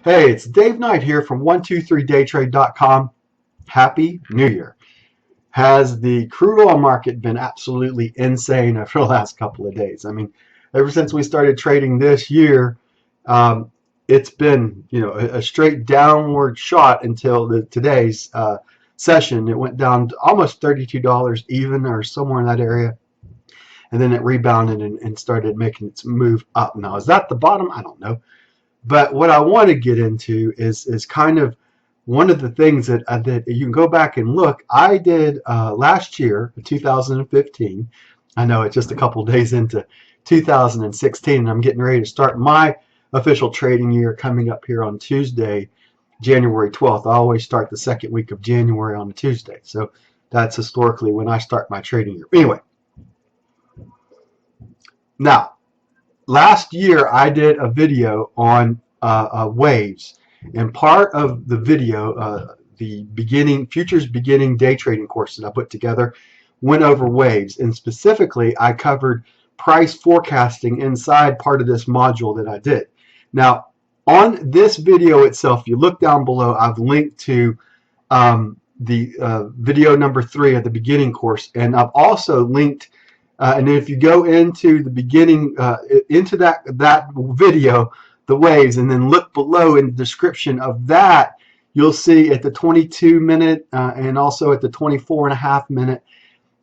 Hey, it's Dave Knight here from 123daytrade.com. Happy New Year. Has the crude oil market been absolutely insane over the last couple of days? I mean, ever since we started trading this year, um, it's been a straight downward shot until today's session. It went down to almost $32 even or somewhere in that area, and then it rebounded and started making its move up. Now, is that the bottom? I don't know. But what I want to get into is kind of one of the things that you can go back and look. I did last year, 2015. I know it's just a couple days into 2016, and I'm getting ready to start my official trading year coming up here on Tuesday, January 12th. I always start the second week of January on a Tuesday. So that's historically when I start my trading year. Anyway, now last year I did a video on waves, and part of the video, the beginning futures beginning day trading course that I put together, went over waves, and specifically I covered price forecasting inside part of this module that I did. Now, on this video itself, you look down below, I've linked to the video number 3 of the beginning course, and I've also linked and if you go into the beginning, into that video, the waves, and then look below in the description of that, you'll see at the 22-minute and also at the 24.5-minute,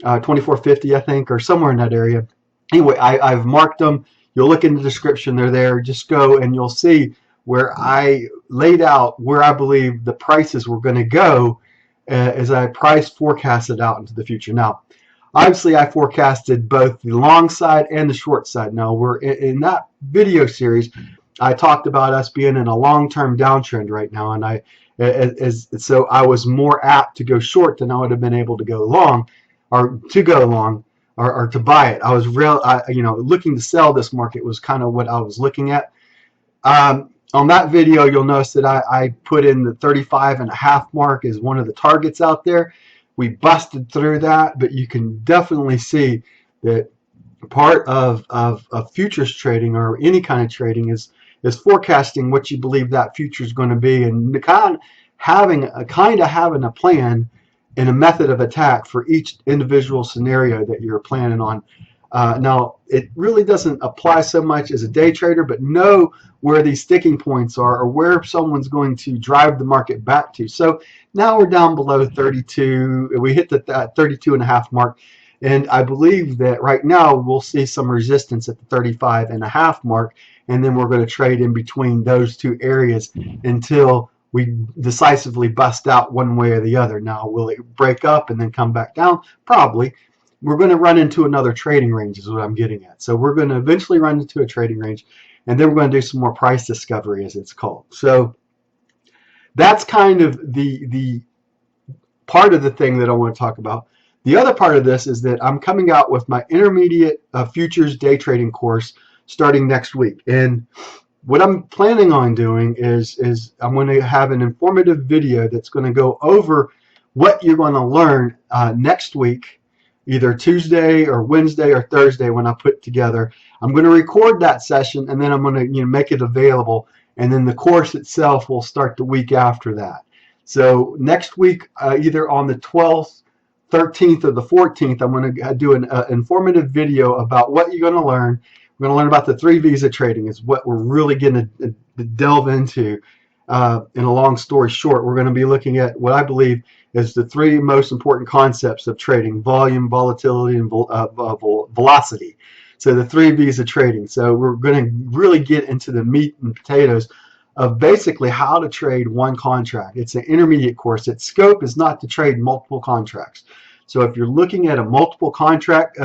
24.50, I think, or somewhere in that area. Anyway, I've marked them. You'll look in the description. They're there. Just go and you'll see where I laid out where I believe the prices were going to go as I price forecasted out into the future. Now, obviously, I forecasted both the long side and the short side. Now, we're in that video series. I talked about us being in a long-term downtrend right now, and so I was more apt to go short than I would have been able to go long, or to go long, or to buy it. I was looking to sell this market was kind of what I was looking at. On that video, you'll notice that I put in the 35.5 mark as one of the targets out there. We busted through that, but you can definitely see that part of futures trading or any kind of trading is forecasting what you believe that future is going to be, and having a plan and a method of attack for each individual scenario that you're planning on. Now, it really doesn't apply so much as a day trader, but know where these sticking points are or where someone's going to drive the market back to. So now we're down below 32. We hit the 32.5 mark, and I believe that right now we'll see some resistance at the 35.5 mark, and then we're going to trade in between those two areas until we decisively bust out one way or the other. Now, will it break up and then come back down? Probably. We're going to run into another trading range is what I'm getting at. So we're going to eventually run into a trading range, and then we're going to do some more price discovery, as it's called. So that's kind of the part of the thing that I want to talk about. The other part of this is that I'm coming out with my intermediate futures day trading course starting next week. And what I'm planning on doing is I'm going to have an informative video that's going to go over what you're going to learn next week, either Tuesday or Wednesday or Thursday when I put together. I'm going to record that session, and then I'm going to make it available, and then the course itself will start the week after that. So next week, either on the 12th, 13th, or the 14th, I'm going to do an informative video about what you're going to learn. We're going to learn about the 3 V's of trading is what we're really going to delve into. In a long story short, we're going to be looking at what I believe is the 3 most important concepts of trading: volume, volatility, and velocity. So the 3 V's of trading. So we're going to really get into the meat and potatoes of basically how to trade one contract. It's an intermediate course. Its scope is not to trade multiple contracts. So if you're looking at a multiple contract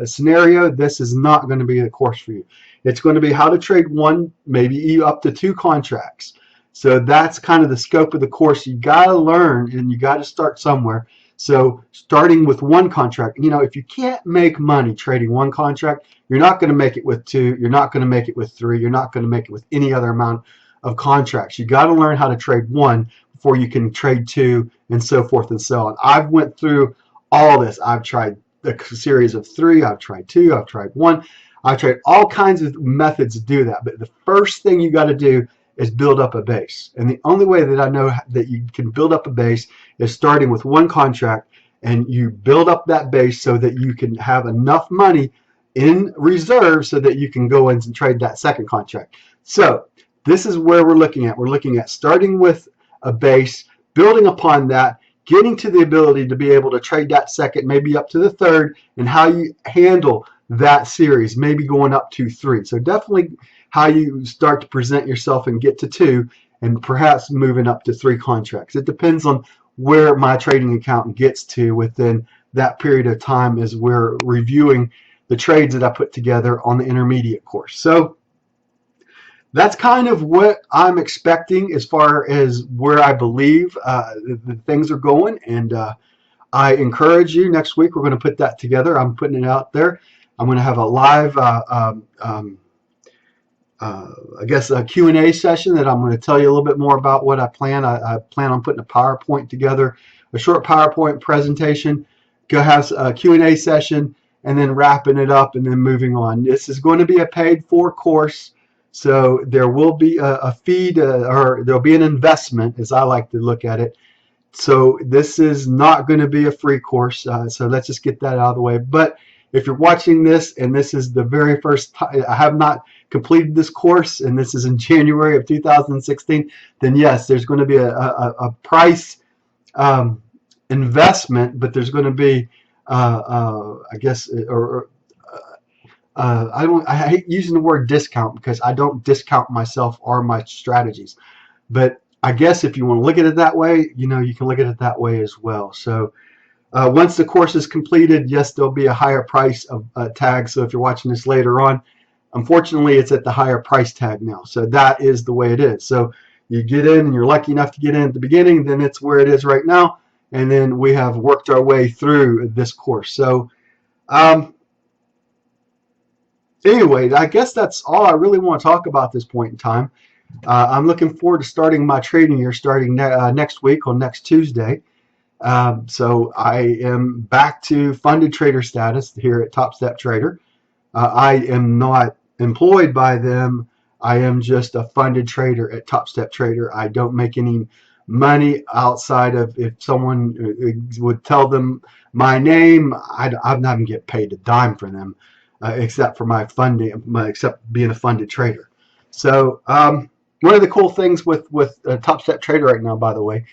scenario, this is not going to be the course for you. It's going to be how to trade 1, maybe up to 2 contracts. So that's kind of the scope of the course. You got to learn, and you got to start somewhere. So starting with 1 contract, if you can't make money trading 1 contract, you're not going to make it with 2. You're not going to make it with 3. You're not going to make it with any other amount of contracts. You got to learn how to trade 1 before you can trade 2, and so forth and so on. I've went through all this. I've tried a series of 3. I've tried 2. I've tried 1. I've tried all kinds of methods to do that. But the first thing you got to do is build up a base. And the only way that I know that you can build up a base is starting with one contract, and you build up that base so that you can have enough money in reserve so that you can go in and trade that second contract. So this is where we're looking at. We're looking at starting with a base, building upon that, getting to the ability to be able to trade that second, maybe up to the third, and how you handle that series, maybe going up to 3. So definitely how you start to present yourself and get to 2, and perhaps moving up to 3 contracts. It depends on where my trading account gets to within that period of time as we're reviewing the trades that I put together on the intermediate course. So that's kind of what I'm expecting as far as where I believe the things are going. And I encourage you, next week we're going to put that together. I'm putting it out there. I'm going to have a live I guess a Q&A session that I'm going to tell you a little bit more about what I plan. I plan on putting a PowerPoint together, a short PowerPoint presentation, go have a Q&A session, and then wrapping it up and then moving on. This is going to be a paid for course, so there will be a fee or there'll be an investment, as I like to look at it. So this is not going to be a free course, so let's just get that out of the way. But if you're watching this and this is the very first time, I have not completed this course, and this is in January of 2016, then yes, there's going to be a price investment, but there's going to be, I guess, I hate using the word discount because I don't discount myself or my strategies. But I guess if you want to look at it that way, you can look at it that way as well. So once the course is completed, yes, there'll be a higher price of tag. So if you're watching this later on, unfortunately, it's at the higher price tag now. So that is the way it is. So you get in and you're lucky enough to get in at the beginning, then it's where it is right now. And then we have worked our way through this course. So anyway, I guess that's all I really want to talk about at this point in time. I'm looking forward to starting my trading year starting next week on next Tuesday. So I am back to funded trader status here at Top Step Trader. I am not employed by them. I am just a funded trader at Top Step Trader. I don't make any money outside of if someone would tell them my name. I'm not even get paid a dime for them, except for my funding, except being a funded trader. So one of the cool things with Top Step Trader right now, by the way,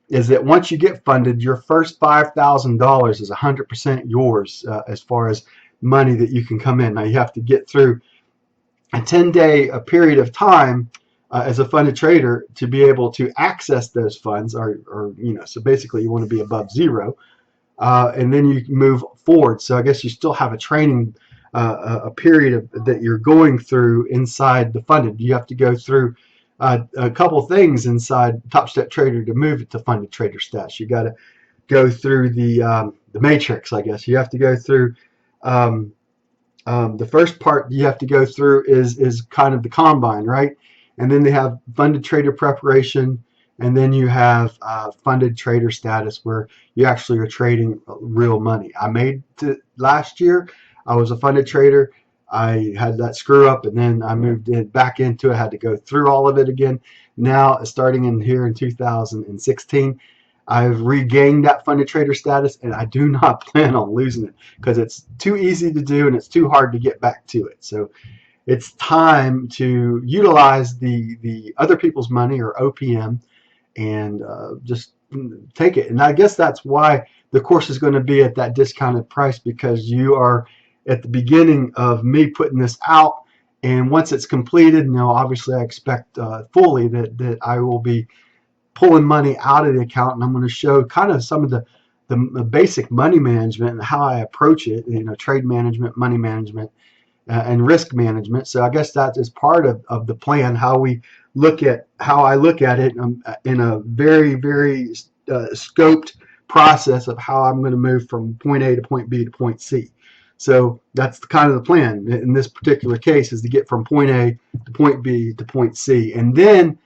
is that once you get funded, your first $5,000 is 100% yours as far as money that you can come in. Now you have to get through a 10-day period of time as a funded trader to be able to access those funds, or so basically you want to be above zero, and then you move forward. So I guess you still have a training a period that you're going through inside the funded. You have to go through a couple things inside Top Step Trader to move it to funded trader status. You got to go through the matrix, I guess. You have to go through the first part you have to go through is kind of the combine, right? And then they have funded trader preparation, and then you have funded trader status where you actually are trading real money. I made it last year. I was a funded trader. I had that screw up, and then I moved back into it. I had to go through all of it again. Now, starting in here in 2016, I've regained that funded trader status, and I do not plan on losing it because it's too easy to do and it's too hard to get back to it. So it's time to utilize the other people's money, or OPM, and just take it. And I guess that's why the course is going to be at that discounted price, because you are at the beginning of me putting this out. And once it's completed, obviously I expect fully that I will be pulling money out of the account, and I'm going to show kind of some of the basic money management and how I approach it, trade management, money management, and risk management. So I guess that is part of the plan, how I look at it in a very, very scoped process of how I'm going to move from point A to point B to point C. So that's kind of the plan in this particular case, is to get from point A to point B to point C. And then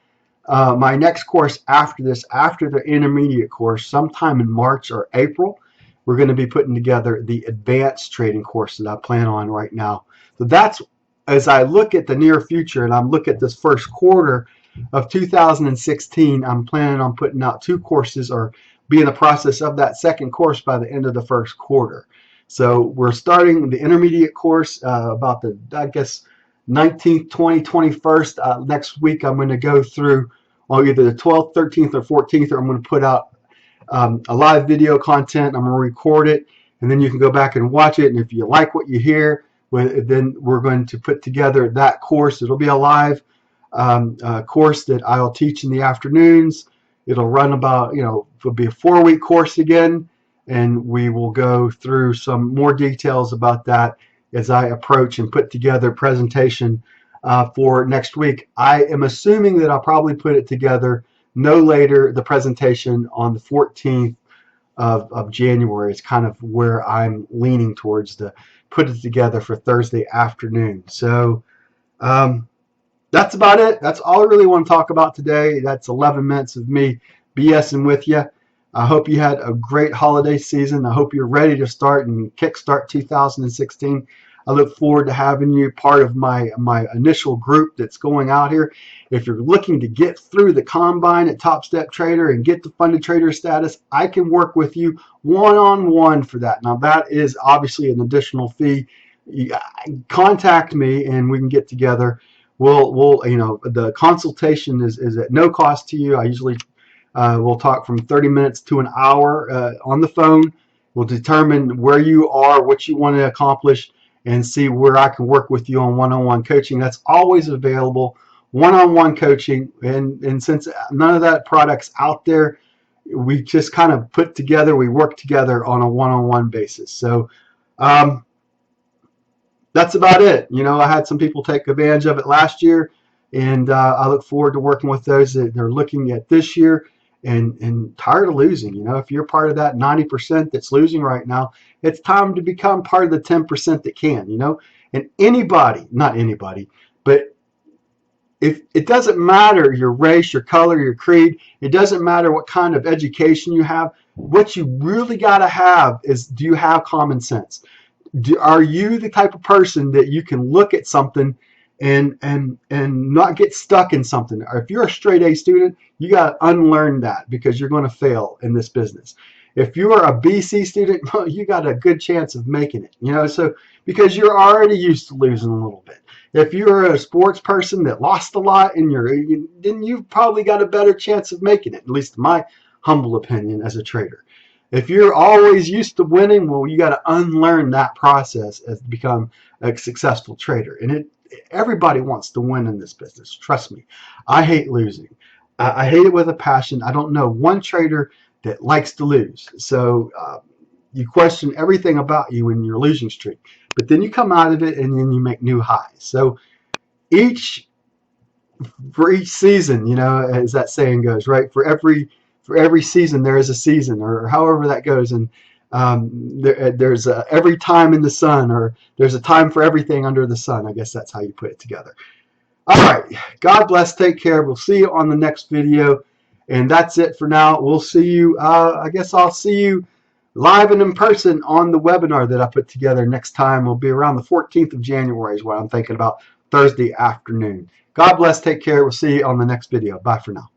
my next course after this, after the intermediate course, sometime in March or April, we're going to be putting together the advanced trading course that I plan on right now. So that's, as I look at the near future and I'm looking at this first quarter, of 2016, I'm planning on putting out 2 courses, or be in the process of that second course by the end of the first quarter. So we're starting the intermediate course about the, I guess, 19th, 20th, 21st. Next week, I'm going to go through on either the 12th, 13th, or 14th, or I'm going to put out a live video content. I'm going to record it, and then you can go back and watch it. And if you like what you hear, then we're going to put together that course. It'll be a live course that I'll teach in the afternoons. It'll run about, it'll be a 4-week course again, and we will go through some more details about that as I approach and put together a presentation for next week. I am assuming that I'll probably put it together no later, the presentation on the 14th of January. Is kind of where I'm leaning towards to put it together for Thursday afternoon. So that's about it. That's all I really want to talk about today. That's 11 minutes of me BSing with you. I hope you had a great holiday season. I hope you're ready to start and kickstart 2016. I look forward to having you part of my initial group that's going out here. If you're looking to get through the combine at Top Step Trader and get the funded trader status, I can work with you one-on-one for that. Now, that is obviously an additional fee. Contact me and we can get together. We'll the consultation is at no cost to you. I usually we'll talk from 30 minutes to an hour on the phone. We'll determine where you are, what you want to accomplish, and see where I can work with you on one-on-one coaching. That's always available, one-on-one coaching. And since none of that product's out there, we just kind of we work together on a one-on-one basis. So that's about it. I had some people take advantage of it last year, and I look forward to working with those that they're looking at this year and tired of losing. If you're part of that 90% that's losing right now, it's time to become part of the 10% that can. And not anybody, but if it doesn't matter your race, your color, your creed, it doesn't matter what kind of education you have. What you really got to have is, do you have common sense? Are you the type of person that you can look at something and not get stuck in something? Or if you're a straight A student, you got to unlearn that, because you're going to fail in this business. If you are a BC student, you got a good chance of making it. So because you're already used to losing a little bit. If you're a sports person that lost a lot then you've probably got a better chance of making it, at least in my humble opinion as a trader. If you're always used to winning, well, you got to unlearn that process as to become a successful trader. And everybody wants to win in this business. Trust me, I hate losing. I hate it with a passion. I don't know one trader that likes to lose. So you question everything about you in your losing streak, but then you come out of it and then you make new highs. So for each season, as that saying goes, right? For every season there is a season, or however that goes. And there's every time in the sun, or there's a time for everything under the sun. I guess that's how you put it together. All right. God bless. Take care. We'll see you on the next video. And that's it for now. We'll see you. I guess I'll see you live and in person on the webinar that I put together next time. Will be around the 14th of January is what I'm thinking about, Thursday afternoon. God bless. Take care. We'll see you on the next video. Bye for now.